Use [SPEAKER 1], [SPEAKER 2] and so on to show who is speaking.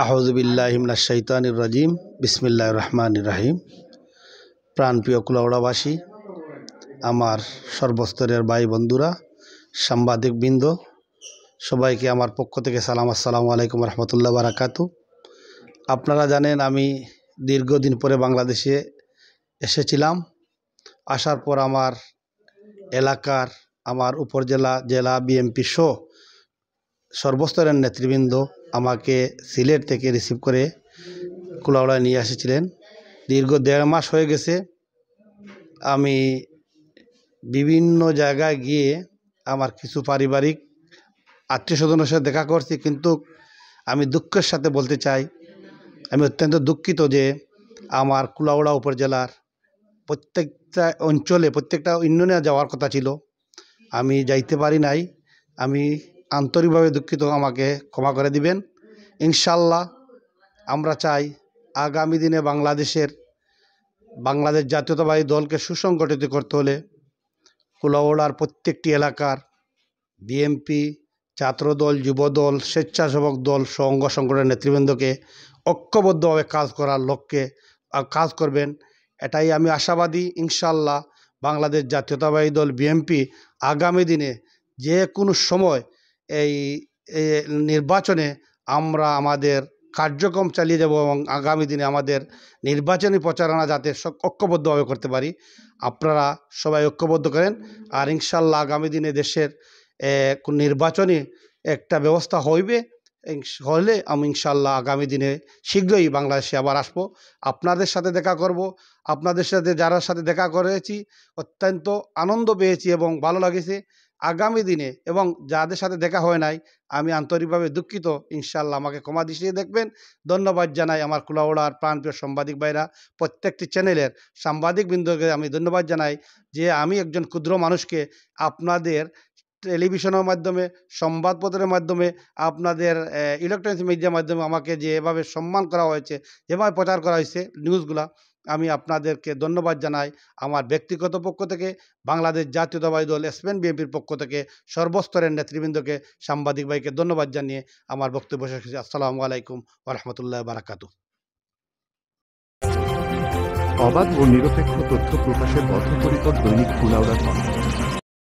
[SPEAKER 1] আউযু বিল্লাহি মিনাশ শাইতানির রাজিম। বিসমিল্লাহির রহমানির রহিম। প্রাণপ্রিয় কুলাউড়াবাসী, আমার সর্বস্তরের ভাই বন্ধুরা, সাংবাদিকবৃন্দ, সবাইকে আমার পক্ষ থেকে সালাম। আসসালামু আলাইকুম রহমতুল্লাহ বারাকাতু। আপনারা জানেন আমি দীর্ঘদিন পরে বাংলাদেশে এসেছিলাম। আসার পর আমার এলাকার, আমার উপজেলা, জেলা বিএমপি সহ সর্বস্তরের নেতৃবৃন্দ আমাকে সিলেট থেকে রিসিভ করে কুলাউড়ায় নিয়ে এসেছিলেন। দীর্ঘ 1.5 মাস হয়ে গেছে আমি বিভিন্ন জায়গায় গিয়ে আমার কিছু পারিবারিক আত্মীয় স্বজনের সাথে দেখা করছি, কিন্তু আমি দুঃখের সাথে বলতে চাই আমি অত্যন্ত দুঃখিত যে আমার কুলাউড়া উপজেলার প্রত্যেকটা অঞ্চলে, প্রত্যেকটা ইউনিয়নে যাওয়ার কথা ছিল, আমি যাইতে পারি নাই। আমি আন্তরিকভাবে দুঃখিত, আমাকে ক্ষমা করে দিবেন। ইনশাল্লাহ আমরা চাই আগামী দিনে বাংলাদেশ জাতীয়তাবাদী দলকে সুসংগঠিত করতে হলে কুলাউড়ার প্রত্যেকটি এলাকার বিএমপি, ছাত্রদল, যুবদল, স্বেচ্ছাসেবক দল, অঙ্গ সংগঠনের নেতৃবৃন্দকে ঐক্যবদ্ধভাবে কাজ করার লক্ষ্যে কাজ করবেন, এটাই আমি আশাবাদী। ইনশাল্লাহ বাংলাদেশ জাতীয়তাবাদী দল বিএমপি আগামী দিনে যে কোনো সময় এই নির্বাচনে আমরা আমাদের কার্যক্রম চালিয়ে যাব এবং আগামী দিনে আমাদের নির্বাচনী প্রচারণা যাতে ঐক্যবদ্ধভাবে করতে পারি, আপনারা সবাই ঐক্যবদ্ধ করেন। আর ইনশাল্লাহ আগামী দিনে দেশের নির্বাচনী একটা ব্যবস্থা হলে আমি ইনশাল্লাহ আগামী দিনে শীঘ্রই বাংলাদেশে আবার আসবো, আপনাদের সাথে দেখা করব। আপনাদের সাথে যারা সাথে দেখা করেছি অত্যন্ত আনন্দ পেয়েছি এবং ভালো লাগেছে। আগামী দিনে এবং যাদের সাথে দেখা হয় নাই আমি আন্তরিকভাবে দুঃখিত। ইনশাল্লাহ আমাকে ক্ষমা দৃষ্টিতে দেখবেন। ধন্যবাদ জানাই আমার কুলাউড়ার প্রাণপ্রিয় সাংবাদিক ভাইরা, প্রত্যেকটি চ্যানেলের সাংবাদিকবৃন্দকে আমি ধন্যবাদ জানাই যে আমি একজন ক্ষুদ্র মানুষকে আপনাদের টেলিভিশনের মাধ্যমে, সংবাদপত্রের মাধ্যমে, আপনাদের ইলেকট্রনিক্স মিডিয়ার মাধ্যমে আমাকে যেভাবে সম্মান করা হয়েছে, যেভাবে প্রচার করা হয়েছে নিউজগুলা, আমি আপনাদেরকে ধন্যবাদ জানাই। আমার ব্যক্তিগত পক্ষ থেকে, বাংলাদেশ জাতীয়তাবাদী দল এসপেন বিএনপির পক্ষ থেকে সর্বস্তরের নেতৃবৃন্দকে, সাংবাদিক ভাইকে ধন্যবাদ জানিয়ে আমার বক্তব্য শেষ করছি। আসসালামু আলাইকুম ওয়া রাহমাতুল্লাহি ওয়া বারাকাতুহু।
[SPEAKER 2] অবাধ ও নিরপেক্ষ তথ্য প্রকাশের বদ্ধপরিকর দৈনিক কুলাউড়া সংবাদ।